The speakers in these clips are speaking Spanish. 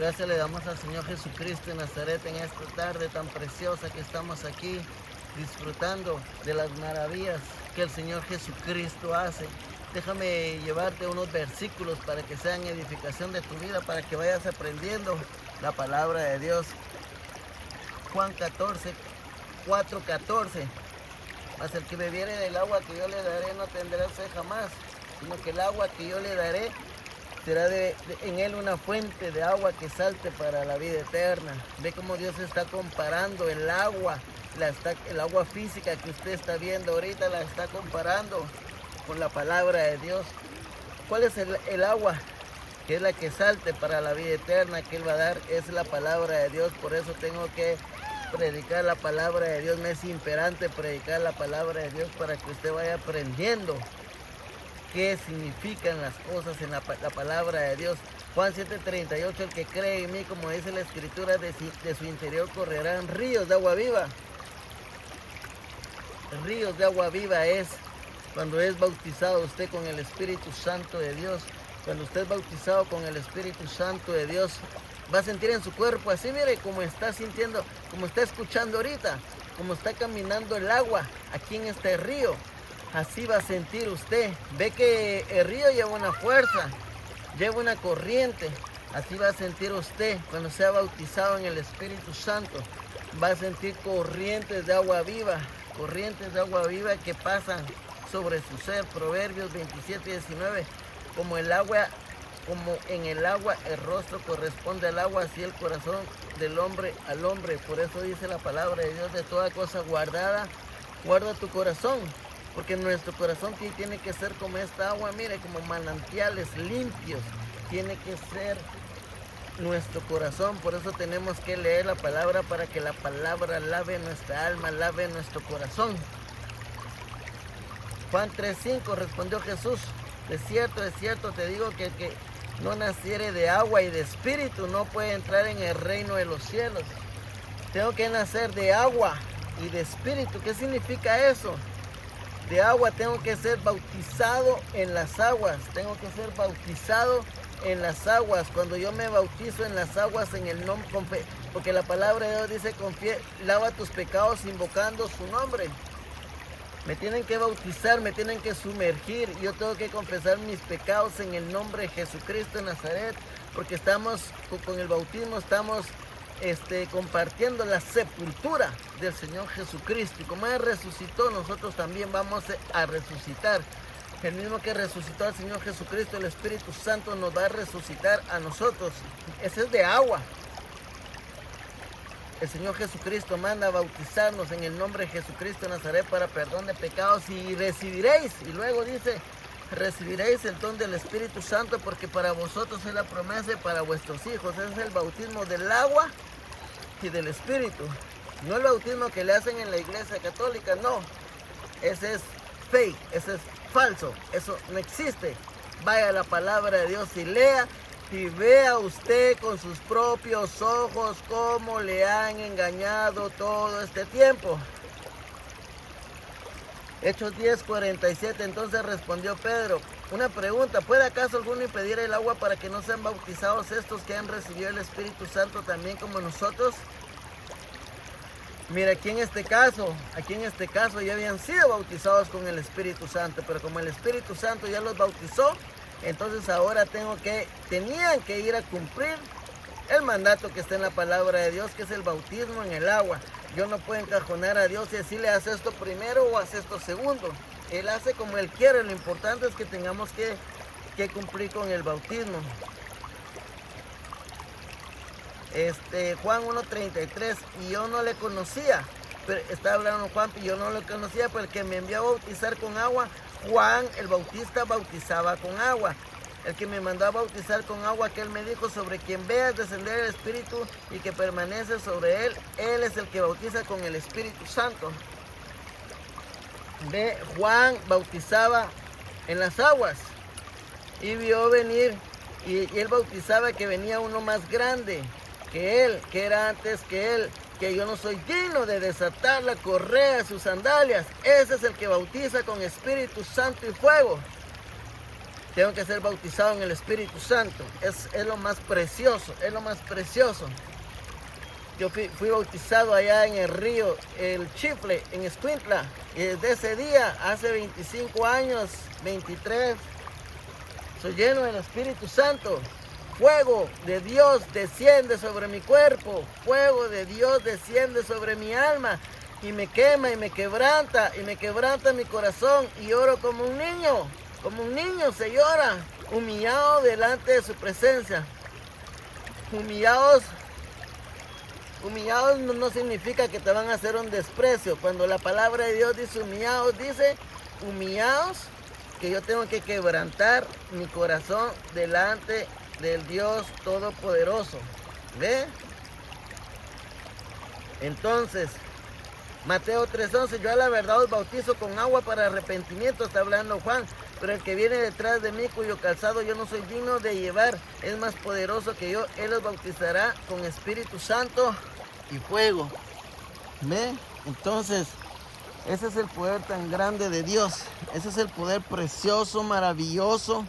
Gracias le damos al Señor Jesucristo de Nazaret en esta tarde tan preciosa que estamos aquí disfrutando de las maravillas que el Señor Jesucristo hace. Déjame llevarte unos versículos para que sean edificación de tu vida, para que vayas aprendiendo la palabra de Dios. Juan 14, 4:14. Mas el que bebiere del agua que yo le daré no tendrá sed jamás, sino que el agua que yo le daré será en él una fuente de agua que salte para la vida eterna. Ve cómo Dios está comparando el agua, el agua física que usted está viendo ahorita, la está comparando con la palabra de Dios. ¿Cuál es el agua? Que es la que salte para la vida eterna que Él va a dar, es la palabra de Dios. Por eso tengo que predicar la palabra de Dios. Me es imperante predicar la palabra de Dios para que usted vaya aprendiendo qué significan las cosas en la palabra de Dios. Juan 7:38, el que cree en mí, como dice la escritura, de su interior correrán ríos de agua viva. Ríos de agua viva es cuando es bautizado usted con el Espíritu Santo de Dios. Cuando usted es bautizado con el Espíritu Santo de Dios, va a sentir en su cuerpo así, mire, como está sintiendo, como está escuchando ahorita, como está caminando el agua aquí en este río. Así va a sentir usted. Ve que el río lleva una fuerza, lleva una corriente. Así va a sentir usted cuando sea bautizado en el Espíritu Santo. Va a sentir corrientes de agua viva que pasan sobre su ser. Proverbios 27:19. Como en el agua el rostro corresponde al agua, así el corazón del hombre al hombre. Por eso dice la palabra de Dios: de toda cosa guardada, guarda tu corazón. Porque nuestro corazón tiene que ser como esta agua, mire, como manantiales limpios. Tiene que ser nuestro corazón. Por eso tenemos que leer la palabra, para que la palabra lave nuestra alma, lave nuestro corazón. Juan 3:5, respondió Jesús: de cierto te digo que el que no naciere de agua y de espíritu no puede entrar en el reino de los cielos. Tengo que nacer de agua y de espíritu. ¿Qué significa eso? De agua tengo que ser bautizado en las aguas. Tengo que ser bautizado en las aguas. Cuando yo me bautizo en las aguas en el nombre, porque la palabra de Dios dice: lava tus pecados invocando su nombre. Me tienen que bautizar, me tienen que sumergir. Yo tengo que confesar mis pecados en el nombre de Jesucristo de Nazaret, porque estamos con el bautismo, estamos compartiendo la sepultura del Señor Jesucristo. Y como Él resucitó, nosotros también vamos a resucitar. El mismo que resucitó al Señor Jesucristo, el Espíritu Santo nos va a resucitar a nosotros. Ese es de agua. El Señor Jesucristo manda a bautizarnos en el nombre de Jesucristo de Nazaret para perdón de pecados, y recibiréis, y luego dice: recibiréis el don del Espíritu Santo, porque para vosotros es la promesa y para vuestros hijos. Ese es el bautismo del agua y del Espíritu. No el bautismo que le hacen en la iglesia católica, no. Ese es fake, ese es falso, eso no existe. Vaya a la palabra de Dios y lea, y vea usted con sus propios ojos cómo le han engañado todo este tiempo. Hechos 10:47, entonces respondió Pedro: una pregunta, ¿puede acaso alguno impedir el agua para que no sean bautizados estos que han recibido el Espíritu Santo también como nosotros? Mira, aquí en este caso ya habían sido bautizados con el Espíritu Santo, pero como el Espíritu Santo ya los bautizó, entonces ahora tenían que ir a cumplir el mandato que está en la palabra de Dios, que es el bautismo en el agua. Yo no puedo encajonar a Dios y decirle: haz esto primero o haz esto segundo. Él hace como Él quiere. Lo importante es que tengamos que cumplir con el bautismo. Juan 1:33, y yo no le conocía, pero está hablando Juan, y yo no le conocía, pero el que me envió a bautizar con agua, Juan el Bautista, bautizaba con agua. El que me mandó a bautizar con agua, que Él me dijo: sobre quien veas descender el Espíritu y que permanece sobre Él, Él es el que bautiza con el Espíritu Santo. Juan bautizaba en las aguas y vio venir, y Él bautizaba que venía uno más grande que Él, que era antes que Él, que yo no soy digno de desatar la correa de sus sandalias. Ese es el que bautiza con Espíritu Santo y fuego. tengo que ser bautizado en el Espíritu Santo. Es lo más precioso, es lo más precioso. Yo fui bautizado allá en el río El Chifle, en Escuintla. Y desde ese día, hace 25 años, 23, soy lleno del Espíritu Santo. Fuego de Dios desciende sobre mi cuerpo. Fuego de Dios desciende sobre mi alma. Y me quema y me quebranta mi corazón. Y oro como un niño se llora, humillado delante de su presencia. Humillados no significa que te van a hacer un desprecio. Cuando la palabra de Dios dice humillados, que yo tengo que quebrantar mi corazón delante del Dios Todopoderoso. ¿Ve? Entonces, Mateo 3:11, yo a la verdad os bautizo con agua para arrepentimiento, está hablando Juan, pero el que viene detrás de mí, cuyo calzado yo no soy digno de llevar, es más poderoso que yo, él os bautizará con Espíritu Santo y fuego. ¿Ve? Entonces, ese es el poder tan grande de Dios, ese es el poder precioso, maravilloso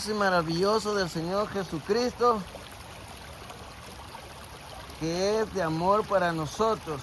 y maravilloso del Señor Jesucristo, que es de amor para nosotros.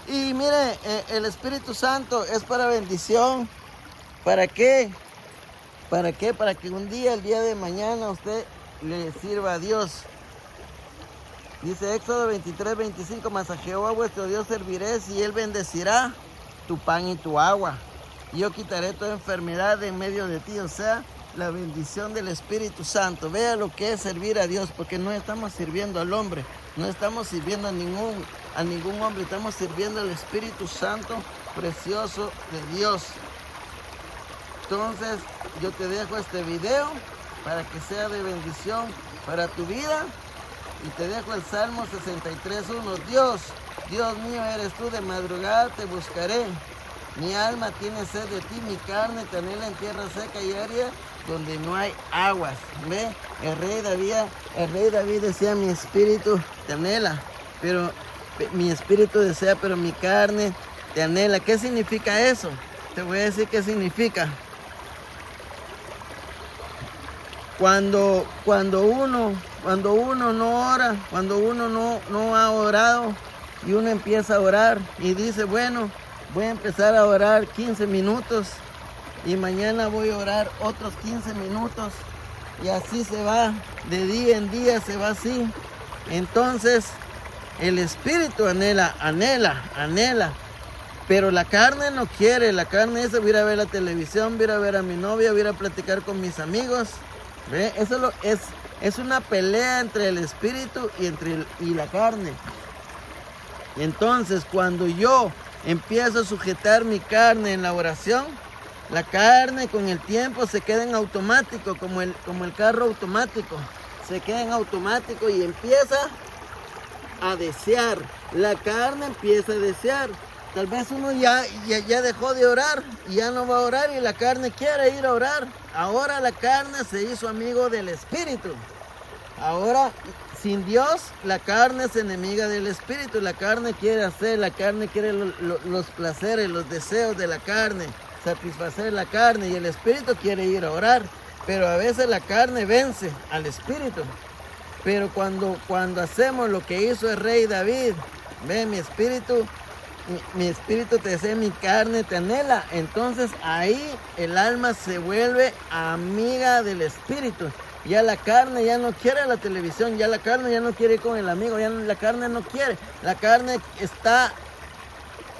Y mire, el Espíritu Santo es para bendición. ¿Para qué? ¿Para qué? Para que un día, el día de mañana, usted le sirva a Dios. Dice Éxodo 23:25, mas a Jehová vuestro Dios serviréis y Él bendecirá tu pan y tu agua. Y yo quitaré toda enfermedad de en medio de ti, o sea, la bendición del Espíritu Santo. Vea lo que es servir a Dios, porque no estamos sirviendo al hombre, no estamos sirviendo a ningún hombre, estamos sirviendo al Espíritu Santo precioso de Dios. Entonces, yo te dejo este video para que sea de bendición para tu vida. Y te dejo el Salmo 63:1. Dios mío, eres tú, de madrugada te buscaré. Mi alma tiene sed de ti, mi carne te anhela en tierra seca y árida, donde no hay aguas. ¿Ve? El rey David decía, mi espíritu te anhela, pero mi espíritu desea, pero mi carne te anhela. ¿Qué significa eso? Te voy a decir qué significa. Cuando uno no ora, cuando uno no ha orado y uno empieza a orar y dice, bueno, voy a empezar a orar 15 minutos y mañana voy a orar otros 15 minutos y así se va, de día en día se va así. Entonces el espíritu anhela, pero la carne no quiere. La carne es voy a ir a ver la televisión, voy a ir a ver a mi novia, voy a ir a platicar con mis amigos. ¿Ve? Eso es una pelea entre el espíritu y la carne. Entonces, cuando yo empiezo a sujetar mi carne en la oración, la carne con el tiempo se queda en automático, como el carro automático. Se queda en automático y empieza a desear. La carne empieza a desear. Tal vez uno ya dejó de orar y ya no va a orar y la carne quiere ir a orar. Ahora la carne se hizo amigo del espíritu. Ahora, sin Dios, la carne es enemiga del espíritu. La carne quiere los placeres, los deseos de la carne, satisfacer la carne, y el espíritu quiere ir a orar. Pero a veces la carne vence al espíritu. Pero cuando hacemos lo que hizo el rey David, ve, mi espíritu te desea, mi carne te anhela. Entonces ahí el alma se vuelve amiga del espíritu. Ya la carne ya no quiere la televisión, ya la carne ya no quiere ir con el amigo, la carne no quiere. La carne está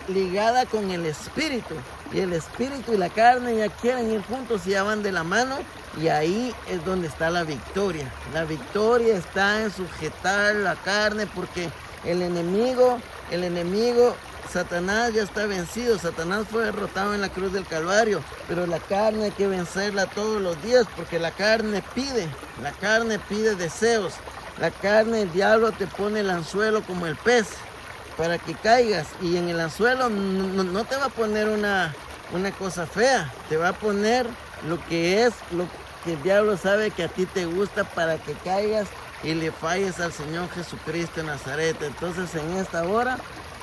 ligada con el espíritu. Y el espíritu y la carne ya quieren ir juntos y ya van de la mano. Y ahí es donde está la victoria. La victoria está en sujetar la carne, porque el enemigo, Satanás ya está vencido. Satanás fue derrotado en la cruz del Calvario, pero la carne hay que vencerla todos los días, porque la carne pide deseos. La carne, el diablo te pone el anzuelo como el pez para que caigas, y en el anzuelo no te va a poner una cosa fea, te va a poner lo que el diablo sabe que a ti te gusta, para que caigas y le falles al Señor Jesucristo de Nazaret. Entonces en esta hora,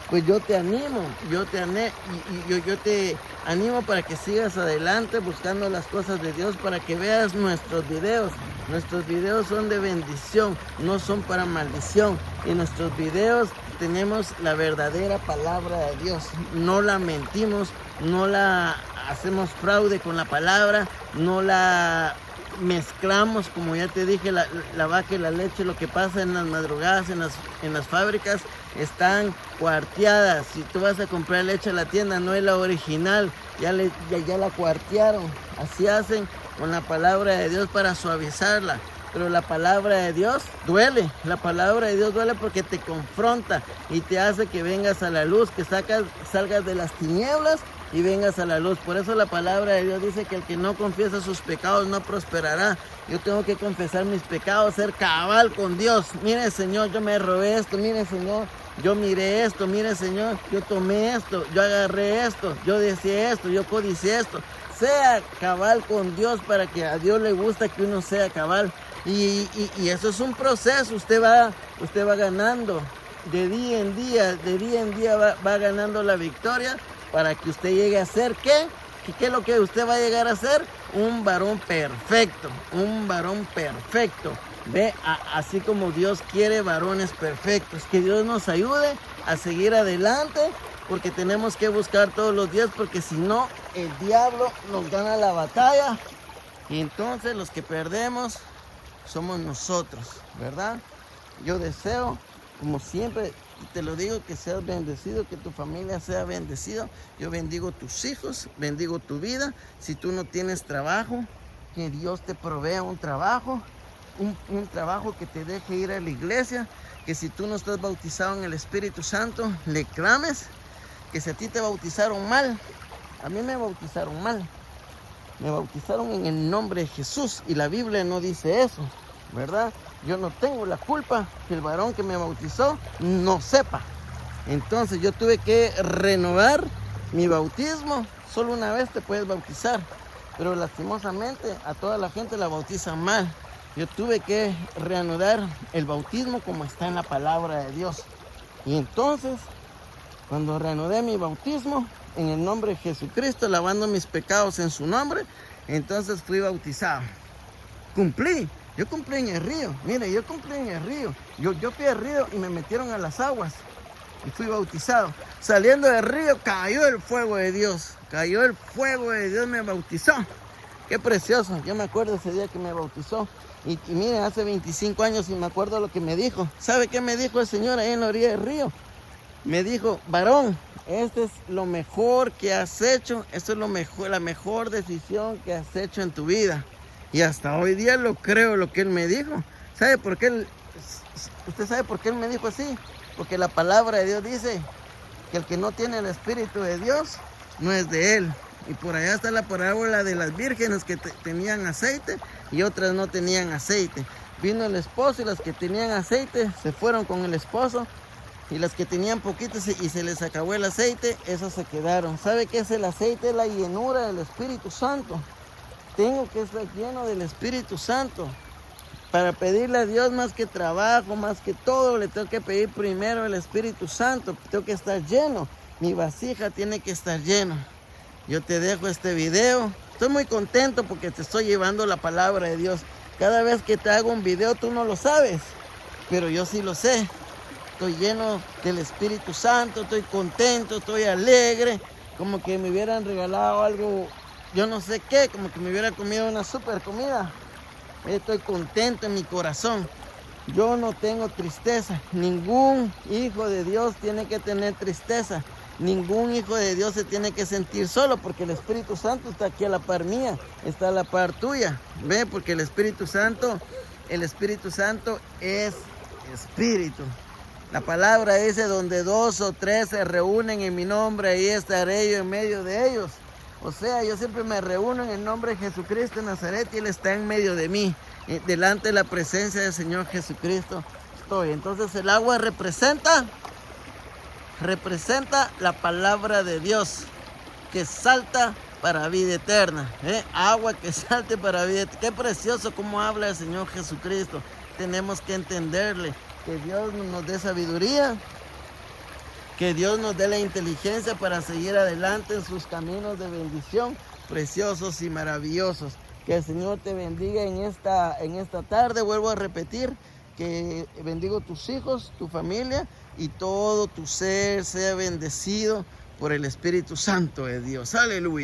pues yo te animo, yo te animo para que sigas adelante buscando las cosas de Dios, para que veas nuestros videos. Nuestros videos son de bendición, no son para maldición. En nuestros videos tenemos la verdadera palabra de Dios. No la mentimos, no la hacemos fraude con la palabra, no la mezclamos, como ya te dije, la vaca y la leche. Lo que pasa en las madrugadas, en las fábricas, están cuarteadas. Si tú vas a comprar leche a la tienda, no es la original, ya la cuartearon. Así hacen con la palabra de Dios para suavizarla. Pero la palabra de Dios duele. La palabra de Dios duele porque te confronta y te hace que vengas a la luz, que salgas de las tinieblas y vengas a la luz. Por eso la palabra de Dios dice que el que no confiesa sus pecados no prosperará. Yo tengo que confesar mis pecados, ser cabal con Dios. Mire, Señor, yo me robé esto. Mire, Señor, yo miré esto. Mire, Señor, yo tomé esto. Yo agarré esto. Yo deseé esto. Yo codicié esto. Sea cabal con Dios, para que a Dios le gusta que uno sea cabal. Y eso es un proceso. Usted va ganando de día en día, va ganando la victoria, para que usted llegue a ser, ¿qué es lo que usted va a llegar a ser? Un varón perfecto, Ve, así como Dios quiere varones perfectos. Que Dios nos ayude a seguir adelante, porque tenemos que buscar todos los días, porque si no, el diablo nos gana la batalla, y entonces los que perdemos somos nosotros, ¿verdad? Yo deseo, como siempre te lo digo, que seas bendecido, que tu familia sea bendecida. Yo bendigo tus hijos, bendigo tu vida. Si tú no tienes trabajo, que Dios te provea un trabajo, un trabajo que te deje ir a la iglesia. Que si tú no estás bautizado en el Espíritu Santo, le clames. Que si a ti te bautizaron mal, a mí me bautizaron mal. Me bautizaron en el nombre de Jesús, y la Biblia no dice eso, ¿verdad? Yo no tengo la culpa que el varón que me bautizó no sepa. Entonces yo tuve que renovar mi bautismo. Solo una vez te puedes bautizar, pero lastimosamente a toda la gente la bautizan mal. Yo tuve que reanudar el bautismo como está en la palabra de Dios. Y entonces, cuando reanudé mi bautismo en el nombre de Jesucristo, lavando mis pecados en su nombre, entonces fui bautizado. Yo cumplí en el río. Mire, yo cumplí en el río. Yo fui al río y me metieron a las aguas y fui bautizado. Saliendo del río cayó el fuego de Dios. Cayó el fuego de Dios, me bautizó. Qué precioso. Yo me acuerdo ese día que me bautizó. Y miren, hace 25 años, y me acuerdo lo que me dijo. ¿Sabe qué me dijo el Señor ahí en la orilla del río? Me dijo: varón, esto es lo mejor que has hecho. Esto es la mejor decisión que has hecho en tu vida. Y hasta hoy día lo creo, lo que Él me dijo. ¿Sabe por qué? ¿Usted sabe por qué Él me dijo así? Porque la palabra de Dios dice que el que no tiene el Espíritu de Dios no es de Él. Y por allá está la parábola de las vírgenes que tenían aceite y otras no tenían aceite. Vino el esposo, y las que tenían aceite se fueron con el esposo, y las que tenían poquito y se les acabó el aceite, esas se quedaron. ¿Sabe qué es el aceite? Es la llenura del Espíritu Santo. Tengo que estar lleno del Espíritu Santo. Para pedirle a Dios, más que trabajo, más que todo, le tengo que pedir primero el Espíritu Santo. Tengo que estar lleno. Mi vasija tiene que estar llena. Yo te dejo este video. Estoy muy contento porque te estoy llevando la palabra de Dios. Cada vez que te hago un video, tú no lo sabes, pero yo sí lo sé. Estoy lleno del Espíritu Santo, estoy contento, estoy alegre, como que me hubieran regalado algo, yo no sé qué, como que me hubiera comido una super comida. Estoy contento en mi corazón. Yo no tengo tristeza. Ningún hijo de Dios tiene que tener tristeza. Ningún hijo de Dios se tiene que sentir solo, porque el Espíritu Santo está aquí a la par mía, está a la par tuya. Ve, porque el Espíritu Santo es Espíritu. La palabra dice: donde 2 o 3 se reúnen en mi nombre, ahí estaré yo en medio de ellos. O sea, yo siempre me reúno en el nombre de Jesucristo de Nazaret, y Él está en medio de mí, delante de la presencia del Señor Jesucristo estoy. Entonces el agua representa la palabra de Dios, que salta para vida eterna. Agua que salte para vida eterna. Qué precioso cómo habla el Señor Jesucristo. Tenemos que entenderle. Que Dios nos dé sabiduría, Que Dios nos dé la inteligencia para seguir adelante en sus caminos de bendición, preciosos y maravillosos. Que el Señor te bendiga en esta tarde. Vuelvo a repetir que bendigo tus hijos, tu familia y todo tu ser sea bendecido por el Espíritu Santo de Dios. Aleluya.